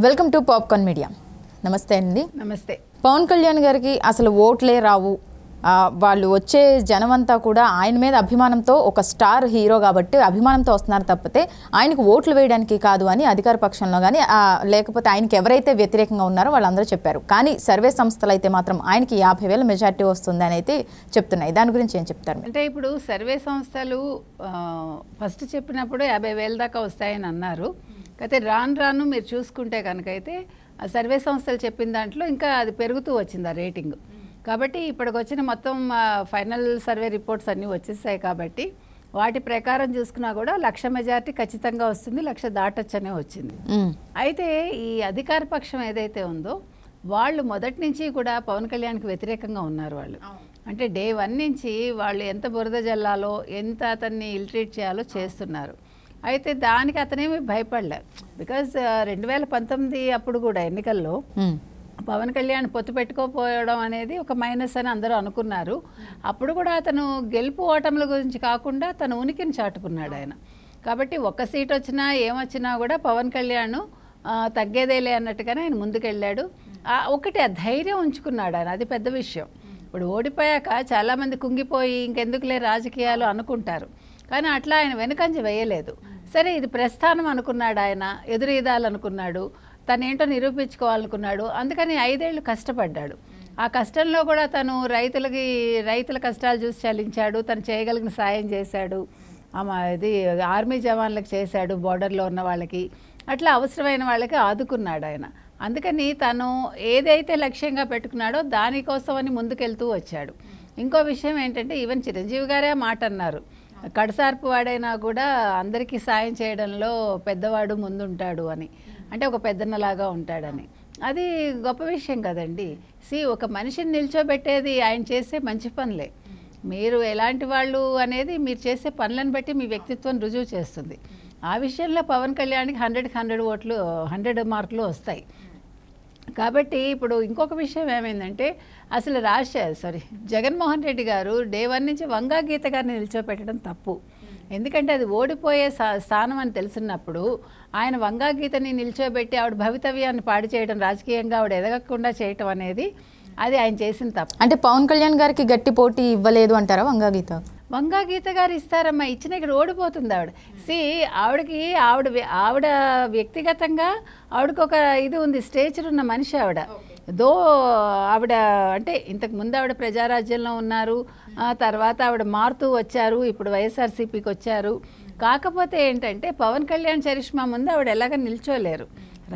Welcome to popcorn media. నమస్తే అండి. నమస్తే. పవన్ కళ్యాణ్ గారికి అసలు ఓట్లే రావు, వాళ్ళు వచ్చే జనమంతా కూడా ఆయన మీద అభిమానంతో, ఒక స్టార్ హీరో కాబట్టి అభిమానంతో వస్తున్నారు తప్పితే ఆయనకు ఓట్లు వేయడానికి కాదు అని అధికార పక్షంలో కానీ లేకపోతే ఆయనకి ఎవరైతే వ్యతిరేకంగా ఉన్నారో వాళ్ళందరూ చెప్పారు. కానీ సర్వే సంస్థలు అయితే మాత్రం ఆయనకి 50,000 మెజార్టీ వస్తుంది అని అయితే చెప్తున్నాయి. దాని గురించి ఏం చెప్తారు? అంటే ఇప్పుడు సర్వే సంస్థలు ఫస్ట్ చెప్పినప్పుడు 50,000 దాకా వస్తాయని అన్నారు. అయితే రాను రాను మీరు చూసుకుంటే కనుకైతే ఆ సర్వే సంస్థలు చెప్పిన దాంట్లో ఇంకా అది పెరుగుతూ వచ్చింది ఆ రేటింగ్. కాబట్టి ఇప్పటికి వచ్చిన మొత్తం ఫైనల్ సర్వే రిపోర్ట్స్ అన్నీ వచ్చేసాయి. కాబట్టి వాటి ప్రకారం చూసుకున్నా కూడా 1,00,000 మెజార్టీ ఖచ్చితంగా వస్తుంది, 1,00,000 దాటొచ్చనే వచ్చింది. అయితే ఈ అధికార పక్షం ఏదైతే ఉందో వాళ్ళు మొదటి నుంచి కూడా పవన్ కళ్యాణ్కి వ్యతిరేకంగా ఉన్నారు. వాళ్ళు అంటే డే 1 నుంచి వాళ్ళు ఎంత బురద జల్లాలో, ఎంత అతన్ని ఇల్ట్రీట్ చేయాలో చేస్తున్నారు. అయితే దానికి అతనేమి భయపడలే. బికాజ్ 2019 అప్పుడు కూడా ఎన్నికల్లో పవన్ కళ్యాణ్ పొత్తు పెట్టుకోపోవడం అనేది ఒక మైనస్ అని అందరూ అనుకున్నారు. అప్పుడు కూడా అతను గెలుపు ఓటముల గురించి కాకుండా తన ఉనికిని చాటుకున్నాడు ఆయన. కాబట్టి ఒక్క సీట్ వచ్చినా ఏమొచ్చినా కూడా పవన్ కళ్యాణ్ తగ్గేదేలే అన్నట్టుగానే ఆయన ముందుకెళ్ళాడు. ఒకటి ఆ ధైర్యం ఉంచుకున్నాడు ఆయన, అది పెద్ద విషయం. ఇప్పుడు ఓడిపోయాక చాలామంది కుంగిపోయి ఇంకెందుకులే రాజకీయాలు అనుకుంటారు, కానీ అట్లా ఆయన వెనుకంజ వేయలేదు. సరే ఇది ప్రస్థానం అనుకున్నాడు, ఆయన ఎదురీదాలనుకున్నాడు, తనేంటో నిరూపించుకోవాలనుకున్నాడు. అందుకని 5 ఏళ్ళు కష్టపడ్డాడు. ఆ కష్టంలో కూడా తను రైతుల కష్టాలు చూసి చలించాడు, తను చేయగలిగిన సాయం చేశాడు. ఇది ఆర్మీ జవాన్లకు చేశాడు, బార్డర్లో ఉన్న వాళ్ళకి, అట్లా అవసరమైన వాళ్ళకి ఆదుకున్నాడు ఆయన. అందుకని తను ఏదైతే లక్ష్యంగా పెట్టుకున్నాడో దానికోసమని ముందుకెళ్తూ వచ్చాడు. ఇంకో విషయం ఏంటంటే ఈవెన్ చిరంజీవి గారే మాట అన్నారు, కడసార్పు వాడైనా కూడా అందరికీ సాయం చేయడంలో పెద్దవాడు ముందుంటాడు అని, అంటే ఒక పెద్దన్నలాగా ఉంటాడని. అది గొప్ప విషయం కదండి. ఒక మనిషిని నిల్చోబెట్టేది ఆయన చేసే మంచి పనులే. మీరు ఎలాంటి వాళ్ళు అనేది మీరు చేసే పనులను బట్టి మీ వ్యక్తిత్వం రుజువు చేస్తుంది. ఆ విషయంలో పవన్ కళ్యాణ్కి 100కి 100 ఓట్లు, 100 మార్కులు వస్తాయి. కాబట్టి ఇప్పుడు ఇంకొక విషయం ఏమైందంటే అసలు జగన్మోహన్ రెడ్డి గారు డే 1 నుంచి వంగా గీత గారిని నిల్చోపెట్టడం తప్పు. ఎందుకంటే అది ఓడిపోయే స్థానం అని తెలిసినప్పుడు ఆయన వంగా గీతని నిల్చోబెట్టి ఆవిడ భవితవ్యాన్ని పాడు చేయడం, రాజకీయంగా ఆవిడ ఎదగకుండా చేయటం అనేది అది ఆయన చేసిన తప్పు. అంటే పవన్ కళ్యాణ్ గారికి గట్టి పోటీ ఇవ్వలేదు అంటారా వంగా గీత? వంగా గీత గారు ఇస్తారమ్మా, ఇచ్చిన ఇక్కడ ఓడిపోతుంది ఆవిడ. ఆవిడకి ఆవిడ వ్యక్తిగతంగా ఆవిడకి ఒక ఇది ఉంది, స్టేచర్ ఉన్న మనిషి ఆవిడ. ఆవిడ అంటే ఇంతకు ముందు ఆవిడ ప్రజారాజ్యంలో ఉన్నారు, తర్వాత ఆవిడ మారుతూ వచ్చారు, ఇప్పుడు వైఎస్ఆర్సీపీకి వచ్చారు. కాకపోతే ఏంటంటే పవన్ కళ్యాణ్ చరిష్మా ముందు ఆవిడ ఎలాగ నిల్చోలేరు.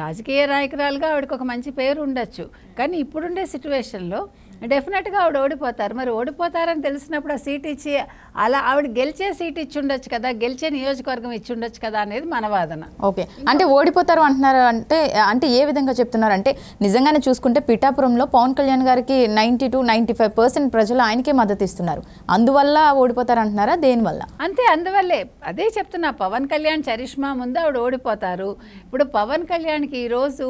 రాజకీయ నాయకురాలుగా ఆవిడకి ఒక మంచి పేరు ఉండొచ్చు, కానీ ఇప్పుడుండే సిచ్యువేషన్లో డెఫినెట్గా ఆవిడ ఓడిపోతారు. మరి ఓడిపోతారని తెలిసినప్పుడు ఆ సీట్ ఇచ్చి అలా ఆవిడ గెలిచే సీట్ ఇచ్చి ఉండొచ్చు కదా, గెలిచే నియోజకవర్గం ఇచ్చి ఉండొచ్చు కదా అనేది మన వాదన. ఓకే, అంటే ఓడిపోతారు అంటున్నారు అంటే ఏ విధంగా చెప్తున్నారు? అంటే నిజంగానే చూసుకుంటే పిఠాపురంలో పవన్ కళ్యాణ్ గారికి 90-95% ప్రజలు ఆయనకే మద్దతు ఇస్తున్నారు. అందువల్ల ఓడిపోతారు అంటున్నారా? దేనివల్ల? అంతే, అందువల్లే అదే చెప్తున్నా. పవన్ కళ్యాణ్ చరిష్మా ముందు ఆవిడ ఓడిపోతారు. ఇప్పుడు పవన్ కళ్యాణ్కి ఈరోజు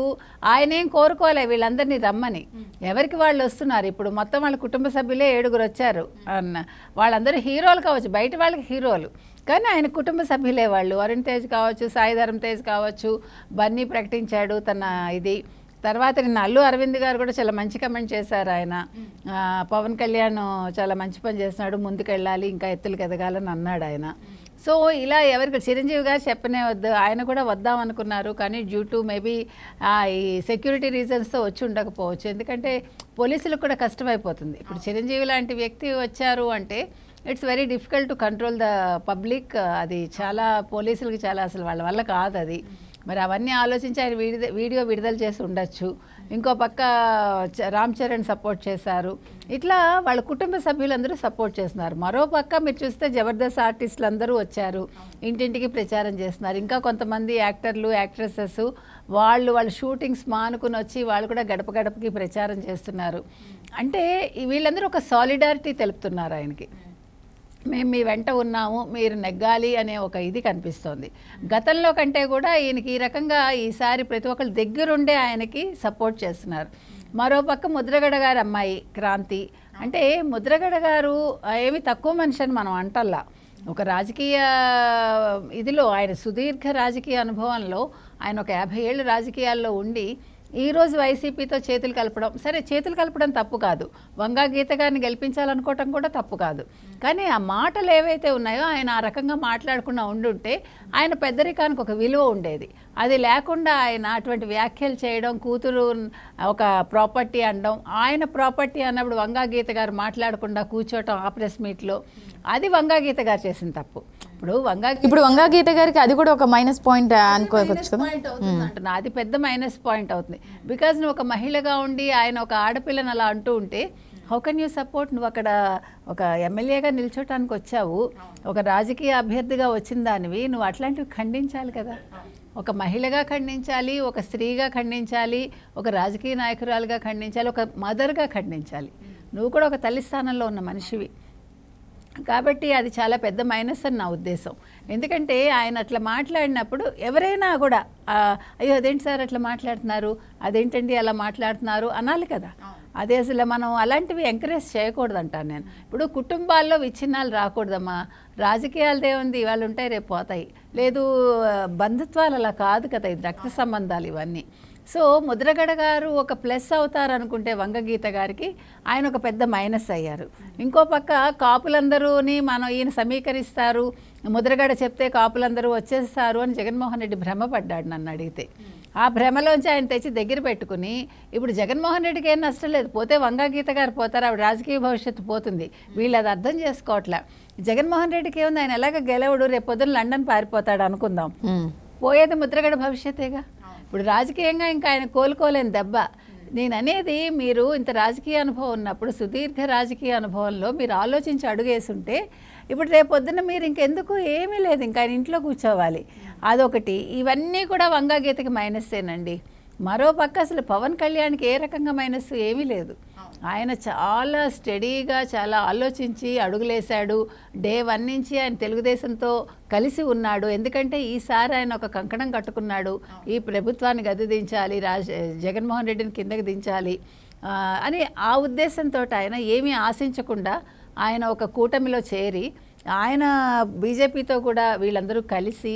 ఆయనేం కోరుకోలే వీళ్ళందరినీ రమ్మని, ఎవరికి వాళ్ళు వస్తున్నారు. ఇప్పుడు మొత్తం వాళ్ళ కుటుంబ సభ్యులే 7 వచ్చారు అన్న, వాళ్ళందరూ హీరోలు కావచ్చు, బయట వాళ్ళకి హీరోలు, కానీ ఆయన కుటుంబ సభ్యులే వాళ్ళు. వరుణ్ తేజ్ కావచ్చు, సాయి ధరమ్ తేజ్ కావచ్చు, బన్నీ ప్రకటించాడు తన ఇది. తర్వాత నిన్న అల్లు అరవింద్ గారు కూడా చాలా మంచి కమెంట్ చేశారు. ఆయన పవన్ కళ్యాణ్ చాలా మంచి పని చేస్తున్నాడు, ముందుకెళ్ళాలి, ఇంకా ఎత్తులకు ఎదగాలని అన్నాడు ఆయన. ఇలా ఎవరికి చిరంజీవి గారు చెప్పనే వద్దు, ఆయన కూడా వద్దాం అనుకున్నారు, కానీ డ్యూ టు మేబీ ఈ సెక్యూరిటీ రీజన్స్తో వచ్చి ఉండకపోవచ్చు. ఎందుకంటే పోలీసులకు కూడా కష్టమైపోతుంది. ఇప్పుడు చిరంజీవి లాంటి వ్యక్తి వచ్చారు అంటే it's very difficult to control the public. అది చాలా పోలీసులకి చాలా అసలు వాళ్ళ వల్ల కాదు అది. మరి అవన్నీ ఆలోచించి ఆయన వీడియో విడుదల చేసి ఉండొచ్చు. ఇంకో పక్క రామ్ చరణ్ సపోర్ట్ చేశారు. ఇట్లా వాళ్ళ కుటుంబ సభ్యులందరూ సపోర్ట్ చేస్తున్నారు. మరో పక్క మీరు చూస్తే జబర్దస్త్ ఆర్టిస్టులు అందరూ వచ్చారు, ఇంటింటికి ప్రచారం చేస్తున్నారు. ఇంకా కొంతమంది యాక్టర్లు, యాక్ట్రెసెస్ వాళ్ళ షూటింగ్స్ మానుకుని వచ్చి వాళ్ళు కూడా గడప గడపకి ప్రచారం చేస్తున్నారు. అంటే వీళ్ళందరూ ఒక సాలిడారిటీ తెలుపుతున్నారు ఆయనకి. మేము మీ వెంట ఉన్నాము, మీరు నెగ్గాలి అనే ఒక ఇది కనిపిస్తోంది. గతంలో కంటే కూడా ఈయనకి ఈ రకంగా ఈసారి ప్రతి ఒక్కరు దగ్గరుండే ఆయనకి సపోర్ట్ చేస్తున్నారు. మరోపక్క ముద్రగడ గారి అమ్మాయి క్రాంతి, అంటే ముద్రగడ గారు ఏమి తక్కువ మనిషి అని మనం అంటల్లా. ఒక రాజకీయ ఇదిలో ఆయన సుదీర్ఘ రాజకీయ అనుభవంలో ఆయన ఒక 50 ఏళ్ళు రాజకీయాల్లో ఉండి ఈరోజు వైసీపీతో చేతులు కలపడం, సరే చేతులు కలపడం తప్పు కాదు, వంగా గీత గారిని గెలిపించాలనుకోవటం కూడా తప్పు కాదు. కానీ ఆ మాటలు ఏవైతే ఉన్నాయో ఆయన ఆ రకంగా మాట్లాడకుండా ఉండుంటే ఆయన పెద్దరికానికి ఒక విలువ ఉండేది. అది లేకుండా ఆయన అటువంటి వ్యాఖ్యలు చేయడం, కూతురు ఒక ప్రాపర్టీ అనడం, ఆయన ప్రాపర్టీ అన్నప్పుడు వంగా గీత గారు మాట్లాడకుండా కూర్చోవటం ఆ ప్రెస్ మీట్లో, అది వంగా గీత గారు చేసిన తప్పు. ఇప్పుడు వంగా గీత గారికి అది కూడా ఒక మైనస్ పాయింట్ అనుకోవచ్చు కదా. అంటున్నా, అది పెద్ద మైనస్ పాయింట్ అవుతుంది. బికాజ్ నువ్వు ఒక మహిళగా ఉండి ఆయన ఒక ఆడపిల్లని అలా అంటూ ఉంటే హౌ కెన్ యూ సపోర్ట్? నువ్వు అక్కడ ఒక ఎమ్మెల్యేగా నిల్చోటానికి వచ్చావు, ఒక రాజకీయ అభ్యర్థిగా వచ్చిన దానివి, నువ్వు అట్లాంటివి ఖండించాలి కదా. ఒక మహిళగా ఖండించాలి, ఒక స్త్రీగా ఖండించాలి, ఒక రాజకీయ నాయకురాలుగా ఖండించాలి, ఒక మదర్గా ఖండించాలి. నువ్వు కూడా ఒక తల్లి స్థానంలో ఉన్న మనిషివి కాబట్టి అది చాలా పెద్ద మైనస్ అని నా ఉద్దేశం. ఎందుకంటే ఆయన అట్లా మాట్లాడినప్పుడు ఎవరైనా కూడా అయ్యో అదేంటి సార్ అట్లా మాట్లాడుతున్నారు, అదేంటండి అలా మాట్లాడుతున్నారు అనాలి కదా. అదే అసలు మనం అలాంటివి ఎంకరేజ్ చేయకూడదు అంటాను నేను. ఇప్పుడు కుటుంబాల్లో విచ్ఛిన్నాలు రాకూడదమ్మా. రాజకీయాలదే ఉంది, వాళ్ళు ఉంటాయి రేపు పోతాయి. లేదు బంధుత్వాలు అలా కాదు కదా, ఇది రక్త సంబంధాలు ఇవన్నీ. సో ముద్రగడ గారు ఒక ప్లస్ అవుతారు అనుకుంటే వంగగీత గారికి ఆయన ఒక పెద్ద మైనస్ అయ్యారు. ఇంకో పక్క కాపులందరూని మనం ఈయన సమీకరిస్తారు, ముద్రగడ చెప్తే కాపులందరూ వచ్చేస్తారు అని జగన్మోహన్ రెడ్డి భ్రమపడ్డాడు నన్ను అడిగితే. ఆ భ్రమలోంచి ఆయన తెచ్చి దగ్గర పెట్టుకుని ఇప్పుడు జగన్మోహన్ రెడ్డికి ఏం నష్టం లేదు, పోతే వంగగీత గారు పోతారు, ఆవిడ రాజకీయ భవిష్యత్తు పోతుంది. వీళ్ళు అది అర్థం చేసుకోవట్లే. జగన్మోహన్ రెడ్డికి ఏముంది, ఆయన ఎలాగ గెలవడు, రేపు పొద్దున లండన్ పారిపోతాడు అనుకుందాం, పోయేది ముద్రగడ భవిష్యత్తేగా. ఇప్పుడు రాజకీయంగా ఇంకా ఆయన కోలుకోలేని దెబ్బ. నేను అనేది మీరు ఇంత రాజకీయ అనుభవం ఉన్నప్పుడు, సుదీర్ఘ రాజకీయ అనుభవంలో మీరు ఆలోచించి అడుగేసుంటే ఇప్పుడు రేపు పొద్దున్న మీరు ఇంకెందుకు ఏమీ లేదు, ఇంకా ఆయన ఇంట్లో కూర్చోవాలి. అదొకటి. ఇవన్నీ కూడా వంగగీతకి మైనస్సేనండి. మరో పక్క అసలు పవన్ కళ్యాణ్కి ఏ రకంగా మైనస్ ఏమీ లేదు. ఆయన చాలా స్టడీగా చాలా ఆలోచించి అడుగులేశాడు. డే 1 నుంచి ఆయన తెలుగుదేశంతో కలిసి ఉన్నాడు. ఎందుకంటే ఈసారి ఆయన ఒక కంకణం కట్టుకున్నాడు, ఈ ప్రభుత్వాన్ని గద్దె దించాలి, జగన్మోహన్ రెడ్డిని కిందకి దించాలి అని ఆ ఉద్దేశంతో ఆయన ఏమీ ఆశించకుండా ఆయన ఒక కూటమిలో చేరి ఆయన బీజేపీతో కూడా వీళ్ళందరూ కలిసి,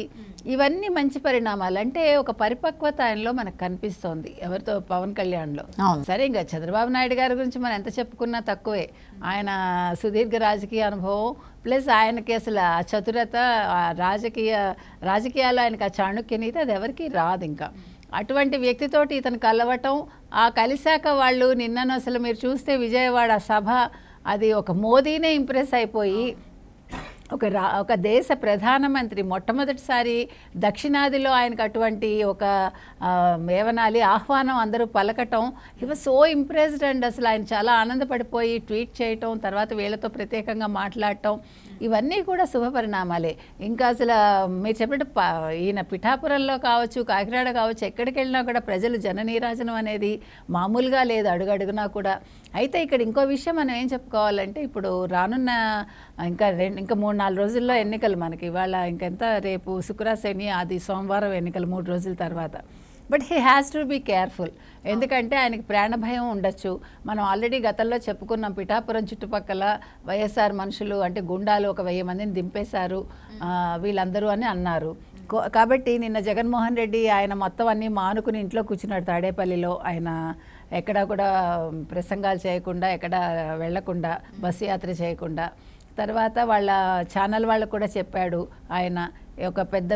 ఇవన్నీ మంచి పరిణామాలు. అంటే ఒక పరిపక్వత ఆయనలో మనకు కనిపిస్తోంది, ఎవరితో పవన్ కళ్యాణ్లో. సరే ఇంకా చంద్రబాబు నాయుడు గారి గురించి మనం ఎంత చెప్పుకున్నా తక్కువే. ఆయన సుదీర్ఘ రాజకీయ అనుభవం ప్లస్ ఆయనకి అసలు ఆ చతురత, రాజకీయాల్లో ఆయనకి ఆ చాణుక్యనీతి అది ఎవరికి రాదు. ఇంకా అటువంటి వ్యక్తితోటి ఇతను కలవటం, ఆ కలిశాక వాళ్ళు నిన్నను అసలు మీరు చూస్తే విజయవాడ సభ అది ఒక మోదీనే ఇంప్రెస్ అయిపోయి ఒక దేశ ప్రధానమంత్రి మొట్టమొదటిసారి దక్షిణాదిలో ఆయనకు అటువంటి ఒక ఏవనాలి ఆహ్వానం అందరూ పలకటం, he was so impressed. And అసలు ఆయన చాలా ఆనందపడిపోయి ట్వీట్ చేయటం, తర్వాత వీళ్ళతో ప్రత్యేకంగా మాట్లాడటం, ఇవన్నీ కూడా శుభపరిణామాలే. ఇంకా అసలు మీరు చెప్పినట్టు ఈయన పిఠాపురంలో కావచ్చు, కాకినాడ కావచ్చు, ఎక్కడికి వెళ్ళినా కూడా ప్రజలు జననీరాజనం అనేది మామూలుగా లేదు అడుగడుగునా కూడా. అయితే ఇక్కడ ఇంకో విషయం మనం ఏం చెప్పుకోవాలంటే, ఇప్పుడు రానున్న ఇంకా 3-4 రోజుల్లో ఎన్నికలు మనకి. ఇవాళ ఇంకెంత, రేపు శుక్ర శని ఆది సోమవారం ఎన్నికలు 3 రోజుల తర్వాత. But he has to be careful. ఎందుకంటే ఆయనకి ప్రాణభయం ఉండొచ్చు. మనం ఆల్రెడీ గతంలో చెప్పుకున్నాం, పిఠాపురం చుట్టుపక్కల వైఎస్ఆర్ మనుషులు అంటే గుండాలు ఒక 1000 మందిని దింపేశారు వీళ్ళందరూ అని అన్నారు. కాబట్టి నిన్న జగన్మోహన్ రెడ్డి ఆయన మొత్తం అన్నీ మానుకుని ఇంట్లో కూర్చున్నాడు తాడేపల్లిలో. ఆయన ఎక్కడా కూడా ప్రసంగాలు చేయకుండా, ఎక్కడ వెళ్లకుండా, బస్సు యాత్ర చేయకుండా. తర్వాత వాళ్ళ ఛానల్ వాళ్ళకు కూడా చెప్పాడు ఆయన, ఒక పెద్ద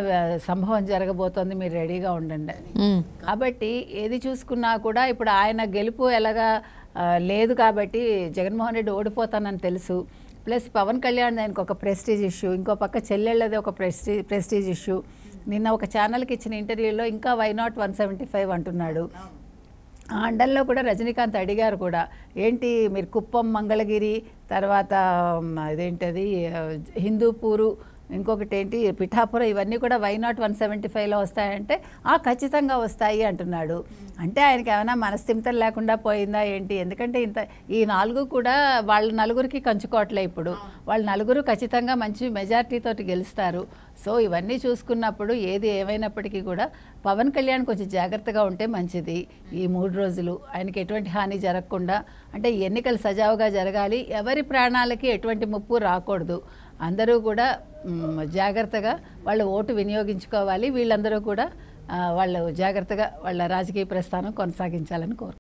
సంభవం జరగబోతోంది, మీరు రెడీగా ఉండండి అని. కాబట్టి ఏది చూసుకున్నా కూడా ఇప్పుడు ఆయన గెలుపు ఎలాగా లేదు కాబట్టి జగన్మోహన్ రెడ్డి ఓడిపోతానని తెలుసు. ప్లస్ పవన్ కళ్యాణ్ ఆయనకు ఒక ప్రెస్టీజ్ ఇష్యూ, ఇంకో పక్క చెల్లెళ్ళది ఒక ప్రెస్టీజ్ ఇష్యూ. నిన్న ఒక ఛానల్కి ఇచ్చిన ఇంటర్వ్యూలో ఇంకా వై నాట్ 175 అంటున్నాడు. ఆ అండంలో కూడా రజనీకాంత్ అడిగారు కూడా, ఏంటి మీరు కుప్పం, మంగళగిరి, తర్వాత అదేంటది హిందూపూరు, ఇంకొకటి ఏంటి పిఠాపురం, ఇవన్నీ కూడా వై నాట్ 175లో వస్తాయంటే ఖచ్చితంగా వస్తాయి అంటున్నాడు. అంటే ఆయనకి ఏమైనా మనస్థిమితం లేకుండా పోయిందా ఏంటి? ఎందుకంటే ఈ 4 కూడా వాళ్ళ నలుగురికి కంచుకోవట్లే. ఇప్పుడు వాళ్ళ నలుగురు ఖచ్చితంగా మంచి మెజారిటీతోటి గెలుస్తారు. సో ఇవన్నీ చూసుకున్నప్పుడు ఏది ఏమైనప్పటికీ కూడా పవన్ కళ్యాణ్ కొంచెం జాగ్రత్తగా ఉంటే మంచిది. ఈ 3 రోజులు ఆయనకి ఎటువంటి హాని జరగకుండా, అంటే ఎన్నికలు సజావుగా జరగాలి, ఎవరి ప్రాణాలకి ఎటువంటి ముప్పు రాకూడదు. అందరూ కూడా జాగ్రత్తగా వాళ్ళ ఓటు వినియోగించుకోవాలి. వీళ్ళందరూ కూడా వాళ్ళు జాగ్రత్తగా వాళ్ళ రాజకీయ ప్రస్థానం కొనసాగించాలని కోరుకుంటున్నాను.